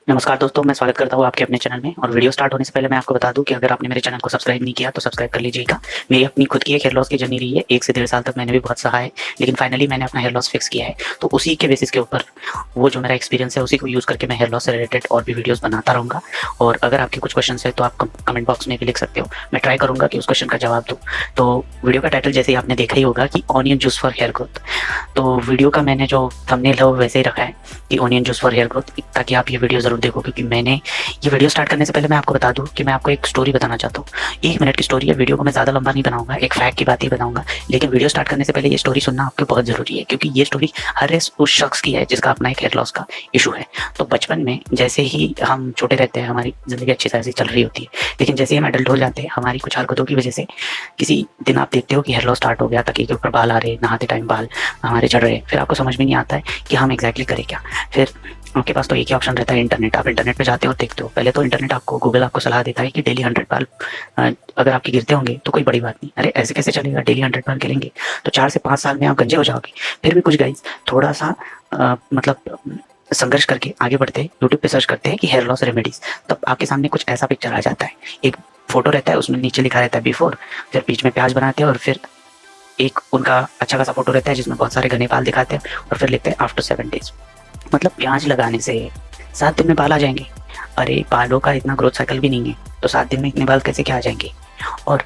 नमस्कार दोस्तों, मैं स्वागत करता हूँ आपके अपने चैनल में। और वीडियो स्टार्ट होने से पहले मैं आपको बता दूं कि अगर आपने मेरे चैनल को सब्सक्राइब नहीं किया तो सब्सक्राइब कर लीजिएगा। मेरी अपनी खुद की एक हेयर लॉस की जर्नी रही है। 1 से 1.5 साल तक मैंने भी बहुत सहा है, लेकिन फाइनली मैंने अपना हेयर लॉस फिक्स किया है। तो उसी के बेसिस के ऊपर वो जो मेरा एक्सपीरियंस है उसी को यूज़ करके मैं हेयर लॉस से रिलेटेड और भी वीडियोज़ बनाता रहूँगा। और अगर आपके कुछ क्वेश्चन है तो आप कमेंट बॉक्स में भी लिख सकते हो। मैं ट्राई करूँगा कि उस क्वेश्चन का जवाब दूँ। तो वीडियो का टाइटल जैसे ही आपने देखा ही होगा कि onion juice for hair growth. तो वीडियो का मैंने जो थंबनेल है वो वैसे ही रखा है कि onion juice for hair growth, ताकि आप ये वीडियो ज़रूर देखो। क्योंकि मैंने ये वीडियो स्टार्ट करने से पहले मैं आपको बता दूं कि मैं आपको एक स्टोरी बताना चाहता हूँ। 1 मिनट की स्टोरी है। वीडियो को मैं ज़्यादा लंबा नहीं बनाऊंगा, एक फैक्ट की बात ही बताऊंगा। लेकिन वीडियो स्टार्ट करने से पहले ये स्टोरी सुनना आपके बहुत ज़रूरी है, क्योंकि ये स्टोरी हर उस शख्स की है जिसका अपना एक हेयर लॉस का इशू है। तो बचपन में जैसे ही हम छोटे रहते हैं हमारी ज़िंदगी अच्छी तरह से चल रही होती है, लेकिन जैसे ही हम एडल्ट हो जाते हैं हमारी कुछ हरकतों की वजह से किसी दिन आप देखते हो कि हेयर लॉस स्टार्ट हो गया, तकिए के ऊपर बाल आ रहे, नहाते टाइम बाल हमारे चढ़ रहे। फिर आपको समझ में नहीं आता है कि हम एग्जैक्टली करें क्या। फिर आपके पास तो एक ही ऑप्शन रहता है, इंटरनेट। आप इंटरनेट पे जाते हो और देखते हो। पहले तो इंटरनेट आपको, गूगल आपको सलाह देता है कि डेली 100 बाल अगर आपके गिरते होंगे तो कोई बड़ी बात नहीं। अरे ऐसे कैसे चलेगा, डेली 100 बाल गिरेंगे तो 4 से 5 साल में आप गंजे हो जाओगे। फिर भी कुछ गाइस थोड़ा सा मतलब संघर्ष करके आगे बढ़ते हैं, यूट्यूब पे सर्च करते हैं कि हेयर लॉस रेमेडीज। तब आपके सामने कुछ ऐसा पिक्चर आ जाता है। एक फोटो रहता है, उसमें नीचे लिखा रहता है बिफोर, फिर बीच में प्याज बनाते हैं, और फिर एक उनका अच्छा खासा फोटो रहता है जिसमें बहुत सारे घने बाल दिखाते हैं, और फिर लिखते हैं आफ्टर 7 डेज। मतलब प्याज लगाने से 7 दिन में बाल आ जाएंगे। अरे बालों का इतना ग्रोथ साइकिल भी नहीं है, तो 7 दिन में इतने बाल कैसे क्या आ जाएंगे। और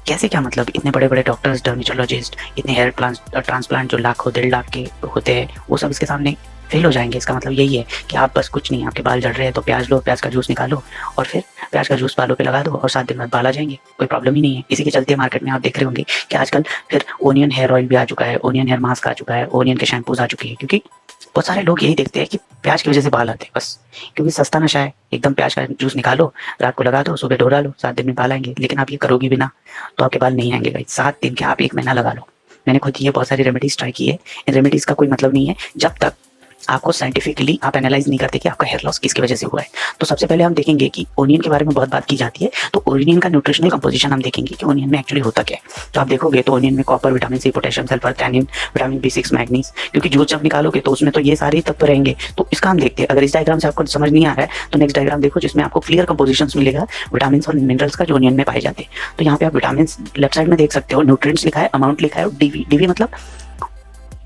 कैसे क्या मतलब, इतने बड़े बड़े डॉक्टर्स, डर्मेटोलॉजिस्ट, इतने हेयर ट्रांसप्लांट जो लाखों 1.5 लाख के होते हैं, वो सब इसके सामने फेल हो जाएंगे। इसका मतलब यही है कि आप बस कुछ नहीं, आपके बाल झड़ रहे हैं तो प्याज लो, प्याज का जूस निकालो और फिर प्याज का जूस बालों पे लगा दो, और 7 दिन बाद बाल आ जाएंगे। कोई प्रॉब्लम ही नहीं है। इसी के चलते मार्केट में आप देख रहे होंगे कि आजकल फिर ओनियन हेयर ऑयल भी आ चुका है, ओनियन हेयर मास्क आ चुका है, ओनियन के शैम्पूज आ चुके हैं। क्योंकि बहुत सारे लोग यही देखते हैं कि प्याज की वजह से बाल आते हैं बस, क्योंकि सस्ता नशा है। एकदम प्याज का जूस निकालो, रात को लगा दो, सुबह धो डालो, 7 दिन में बाल आएंगे। लेकिन आप ये करोगे भी ना तो आपके बाल नहीं आएंगे भाई। 7 दिन क्या, आप 1 महीना लगा लो। मैंने खुद ये बहुत सारी रेमेडीज ट्राई की है। इन रेमेडीज का कोई मतलब नहीं है जब तक आपको साइंटिफिकली आप एनालाइज नहीं करते कि आपका हेयर लॉस किसकी वजह से हुआ है। तो सबसे पहले हम देखेंगे कि ओनियन के बारे में बहुत बात की जाती है, तो ओनियन का न्यूट्रिशनल कंपोजिशन हम देखेंगे कि ओनियन में एक्चुअली होता क्या है। तो आप देखोगे तो ओनियन में copper, vitamin C, potassium, sulphur, tannin, vitamin B6, manganese, क्योंकि जूस जब निकालोगे तो उसमें तो ये सारे तत्व रहेंगे। तो इसका हम देखते हैं। अगर इस डायग्राम से आपको समझ नहीं आ रहा है तो नेक्स्ट डायग्राम देखो, जिसमें आपको क्लियर कंपोजिशन मिलेगा विटामिन और मिनरल्स का जो ओनियन में पाए जाते हैं। तो यहाँ पे आप विटामिन लेफ्ट साइड में देख सकते हो, न्यूट्रिएंट्स लिखा है, अमाउंट लिखा है, और डीवी मतलब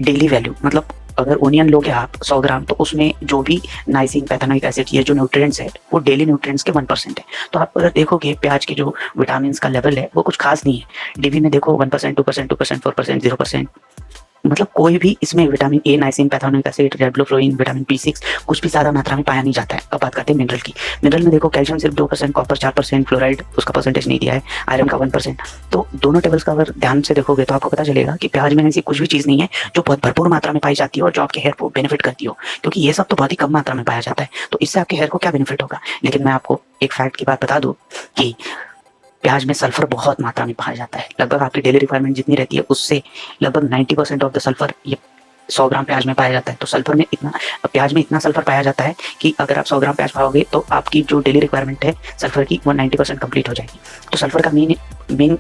डेली वैल्यू। मतलब अगर ओनियन लोगे आप 100 ग्राम तो उसमें जो भी नाइसिन, पैथेनोइक एसिड, ये जो न्यूट्रिएंट्स है वो डेली न्यूट्रिएंट्स के 1% है। तो आप अगर देखोगे प्याज के जो विटामिन का लेवल है वो कुछ खास नहीं है। डीवी में देखो 1%, 2%, 2%, 4%, 0%। मतलब कोई भी इसमें vitamin A, niacin, pantothenic acid, riboflavin, vitamin B6 कुछ भी ज्यादा मात्रा में पाया नहीं जाता है। अब बात करते हैं मिनरल की। मिनरल में देखो कैल्शियम सिर्फ 2%, कॉपर 4%, फ्लोराइड उसका परसेंटेज नहीं दिया है, आयरन का 1%। तो दोनों टेबल्स का अगर ध्यान से देखोगे तो आपको पता चलेगा कि प्याज में ऐसी कुछ भी चीज़ नहीं है जो बहुत भरपूर मात्रा में पाई जाती है और जो आपके हेयर को बेनिफिट करती हो, क्योंकि ये सब तो बहुत ही कम मात्रा में पाया जाता है। तो इससे आपके हेयर को क्या बेनिफिट होगा। लेकिन मैं आपको एक फैक्ट की बात बता दूं कि प्याज में सल्फर बहुत मात्रा में पाया जाता है। लगभग आपकी डेली रिक्वायरमेंट जितनी रहती है उससे लगभग 90% ऑफ द सल्फर ये 100 ग्राम प्याज में पाया जाता है। तो सल्फर में इतना, प्याज में इतना सल्फर पाया जाता है कि अगर आप 100 ग्राम प्याज खाओगे तो आपकी जो डेली रिक्वायरमेंट है सल्फर की वो 90% कंप्लीट हो जाएगी। तो सल्फर का मेन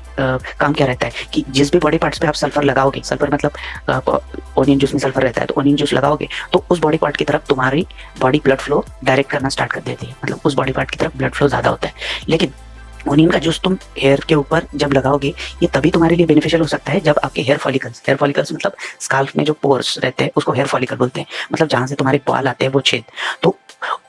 काम क्या रहता है कि जिस भी बॉडी पार्ट्स पे आप सल्फर लगाओगे, सल्फर मतलब ओनियन जूस में सल्फर रहता है, तो ओनियन जूस लगाओगे तो उस बॉडी पार्ट की तरफ तुम्हारी बॉडी ब्लड फ्लो डायरेक्ट करना स्टार्ट कर देती है। मतलब उस बॉडी पार्ट की तरफ ब्लड फ्लो ज़्यादा होता है। लेकिन ओनियन का जूस तुम हेयर के ऊपर जब लगाओगे, ये तभी तुम्हारे लिए बेनिफिशियल हो सकता है जब आपके हेयर फॉलिकल्स मतलब स्काल्फ में जो पोर्स रहते हैं उसको हेयर फॉलिकल बोलते हैं। मतलब जहाँ से तुम्हारे बाल आते हैं वो छेद। तो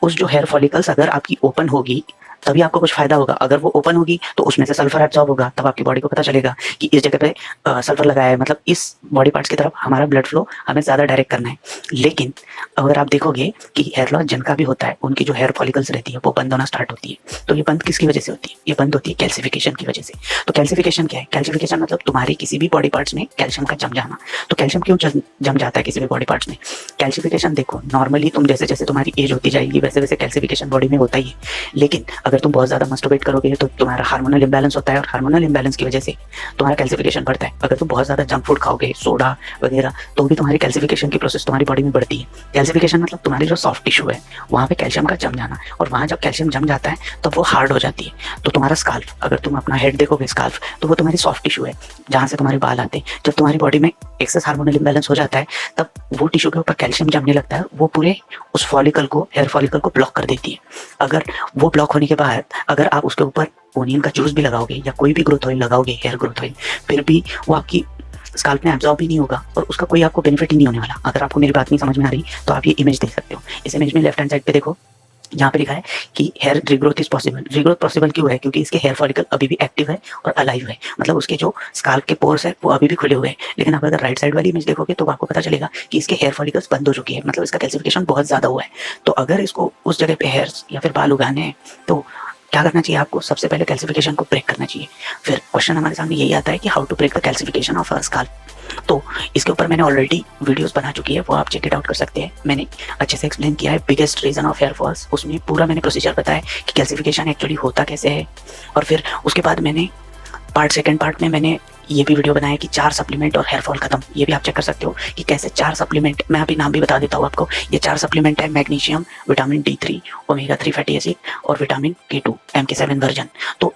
उस जो हेयर फॉलिकल्स अगर आपकी ओपन होगी तभी आपको कुछ फायदा होगा। अगर वो ओपन होगी तो उसमें से सल्फर एब्जॉर्ब होगा, तब आपकी बॉडी को पता चलेगा कि इस जगह पे सल्फर लगाया है, मतलब इस बॉडी पार्ट्स की तरफ हमारा ब्लड फ्लो हमें ज़्यादा डायरेक्ट करना है। लेकिन अगर आप देखोगे कि हेयर लॉस जिनका भी होता है उनकी जो हेयर फॉलिकल्स रहती है वो बंद होना स्टार्ट होती है। तो ये बंद किसकी वजह से होती है, ये बंद होती है कैल्सिफिकेशन की वजह से। तो कैल्सिफिकेशन क्या है, कैल्सिफिकेशन मतलब तुम्हारी किसी भी बॉडी पार्ट्स में कैल्शियम का जम जाना। तो कैल्शियम क्यों जम जाता है किसी भी बॉडी पार्ट्स में। कैल्सिफिकेशन देखो, नॉर्मली तुम जैसे जैसे तुम्हारी एज होती जाएगी वैसे वैसे कैल्सिफिकेशन बॉडी में होता ही है। लेकिन अगर अगर तुम बहुत ज़्यादा मस्टरबेट करोगे तो तुम्हारा हार्मोनल इम्बैलेंस होता है और हार्मोनल इम्बैलेंस की वजह से तुम्हारा कैल्सिफिकेशन बढ़ता है। अगर तुम बहुत ज़्यादा जंक फूड खाओगे, सोडा वगैरह, तो भी तुम्हारी कैल्सिफिकेशन की प्रोसेस तुम्हारी बॉडी में बढ़ती है। कैल्सिफिकेशन मतलब तुम्हारी जो सॉफ्ट टिश्यू है वहाँ पे कैल्शियम का जम जाना, और वहाँ जब कैल्शियम जम जाता है तब वो हार्ड हो जाती है। तो तुम्हारा स्काल्फ, अगर तुम अपना हेड देखोगे स्काल्फ, तो वो तुम्हारी सॉफ्ट टिश्यू है जहाँ से तुम्हारे बाल आते हैं। जब तुम्हारी बॉडी में एक्सेस हार्मोनल इम्बैलेंस हो जाता है तब वो टिश्यू के ऊपर कैल्शियम जमने लगता है, वो पूरे उस फॉलिकल को, हेयर फॉलिकल को ब्लॉक कर देती है। अगर वो ब्लॉक होने के बाद अगर आप उसके ऊपर ओनियन का जूस भी लगाओगे या कोई भी ग्रोथ ऑयल लगाओगे, हेयर ग्रोथ ऑयल, फिर भी वो आपकी स्काल्प में एब्जॉर्ब ही नहीं होगा और उसका कोई आपको बेनिफिट ही नहीं होने वाला। अगर आपको मेरी बात नहीं समझ में आ रही तो आप ये इमेज देख सकते हो। इस इमेज में लेफ्ट हैंड साइड पे देखो, यहाँ पे लिखा है कि hair regrowth is possible. Regrowth possible क्यों है? क्योंकि इसके हेयर फॉलिकल अभी भी एक्टिव है और अलाइव है, मतलब उसके जो स्काल्प के पोर्स है वो अभी भी खुले हुए हैं। लेकिन आप अगर राइट साइड वाली इमेज देखोगे तो आपको पता चलेगा कि इसके हेयर फॉलिकल्स बंद हो चुकी है, मतलब इसका कैल्सिफिकेशन बहुत ज़्यादा हुआ है। तो अगर इसको उस जगह पे हेयर्स या फिर बाल उगाने हैं तो क्या करना चाहिए आपको? सबसे पहले कैल्सिफिकेशन को ब्रेक करना चाहिए। फिर क्वेश्चन हमारे सामने यही आता है कि how to break the calcification of our scalp. तो इसके ऊपर मैंने ऑलरेडी वीडियोस बना चुकी है, वो आप चेक इट आउट कर सकते हैं। मैंने अच्छे से एक्सप्लेन किया है biggest reason of hair falls, उसमें पूरा मैंने प्रोसीजर बताया कि कैल्सिफिकेशन एक्चुअली होता कैसे है। और फिर उसके बाद मैंने सेकंड पार्ट में मैंने ये भी वीडियो बनाया कि 4 सप्लीमेंट और हेयर फॉल खत्म। ये भी आप चेक कर सकते हो कि कैसे 4 सप्लीमेंट, मैं अभी नाम भी बता देता हूँ आपको। ये 4 सप्लीमेंट है, magnesium, vitamin D3, omega 3 fatty acid और विटामिन K2 MK7 वर्जन। तो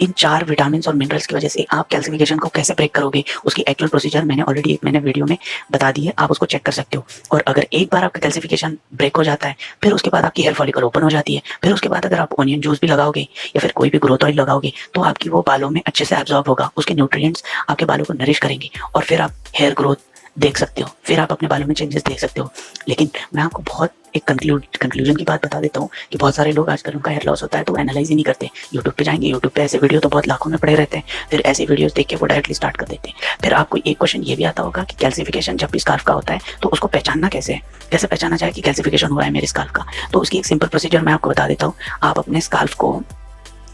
इन 4 विटामिन और मिनरल्स की वजह से आप कैल्सिफिकेशन को कैसे ब्रेक करोगे उसकी एक्चुअल प्रोसीजर मैंने ऑलरेडी मैंने वीडियो में बता दी है, आप उसको चेक कर सकते हो। और अगर एक बार आपका कैल्सिफिकेशन ब्रेक हो जाता है फिर उसके बाद आपकी हेयर फॉलिकल ओपन हो जाती है। फिर उसके बाद अगर आप ओनियन जूस भी लगाओगे या फिर कोई भी ग्रोथ ऑयल लगाओगे तो आपकी वो बालों में अच्छे से एब्जॉर्ब होगा, उसके न्यूट्रिएंट्स आपके बालों को नरिश करेंगे और फिर आप हेयर ग्रोथ देख सकते हो, फिर आप अपने बालों में चेंजेस देख सकते हो। लेकिन मैं आपको बहुत एक कंक्लूजन की बात बता देता हूँ कि बहुत सारे लोग आजकल उनका हेयर लॉस होता है तो वो एनालाइज ही नहीं करते। यूट्यूब पे जाएंगे, यूट्यूब पे ऐसे वीडियो तो बहुत लाखों में पड़े रहते हैं, फिर ऐसे वीडियोस देख के वो डायरेक्टली स्टार्ट कर देते हैं। फिर आपको एक क्वेश्चन ये भी आता होगा कि कैल्सिफिकेशन जब भी स्काल्फ का होता है तो उसको पहचानना कैसे है, कैसे पहचाना जाए कि कैल्सिफिकेशन हो रहा है मेरे स्काल्फ का। तो उसकी एक सिंपल प्रोसीजर मैं आपको बता देता हूँ। आप अपने स्काल्फ को,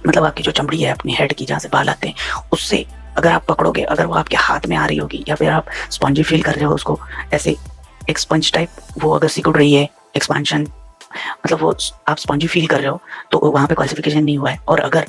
मतलब आपकी जो चमड़ी है अपनी हेड की जहाँ से बाल आते हैं, उससे अगर आप पकड़ोगे, अगर वो आपके हाथ में आ रही होगी या फिर आप स्पंजी फील कर रहे हो उसको, ऐसे एक स्पंज टाइप वो अगर सिकुड़ रही है, एक्सपांशन, मतलब वो आप स्पंजी फील कर रहे हो तो वहाँ पे कैल्सिफिकेशन नहीं हुआ है। और अगर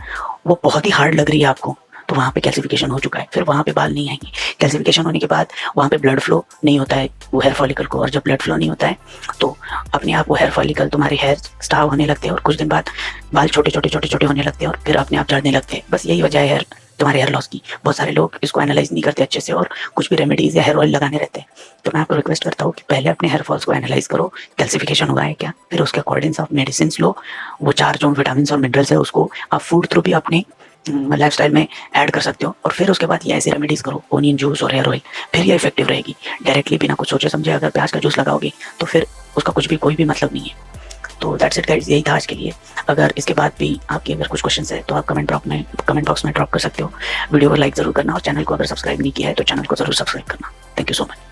वो बहुत ही हार्ड लग रही है आपको तो वहाँ पे कैल्सिफिकेशन हो चुका है, फिर वहाँ पे बाल नहीं आएंगे। कैल्सिफिकेशन होने के बाद वहाँ पे ब्लड फ्लो नहीं होता है वो हेयर फॉलिकल को, और जब ब्लड फ्लो नहीं होता है तो अपने आप वो हेयर फॉलिकल, तुम्हारे हेयर स्टाव होने लगते हैं और कुछ दिन बाद बाल छोटे छोटे होने लगते हैं और फिर अपने आप झड़ने लगते हैं। बस यही वजह है तुम्हारे हेयर लॉस की। बहुत सारे लोग इसको एनालाइज नहीं करते अच्छे से और कुछ भी रेमेडीज या हेयर ऑयल लगाने रहते हैं। तो मैं आपको रिक्वेस्ट करता हूँ कि पहले अपने हेयर फॉल्स को एनालाइज करो, कैल्सिफिकेशन हुआ है क्या, फिर उसके अकॉर्डिंग्स ऑफ मेडिसिन लो। वो 4 जो विटामिन और मिनरल्स है उसको आप फूड थ्रू भी अपने लाइफस्टाइल में ऐड कर सकते हो। और फिर उसके बाद ये ऐसी रेमेडीज करो, ओनियन जूस और हेयर ऑयल, फिर ये इफेक्टिव रहेगी। डायरेक्टली बिना कुछ सोचे समझे अगर प्याज का जूस लगाओगे तो फिर उसका कुछ भी कोई भी मतलब नहीं है। तो दैट्स इट गाइस, यही था आज के लिए। अगर इसके बाद भी आपके अगर कुछ क्वेश्चन है तो आप कमेंट बॉक्स में ड्रॉप कर सकते हो। वीडियो को लाइक जरूर करना और चैनल को अगर सब्सक्राइब नहीं किया है तो चैनल को जरूर सब्सक्राइब करना। Thank you so much.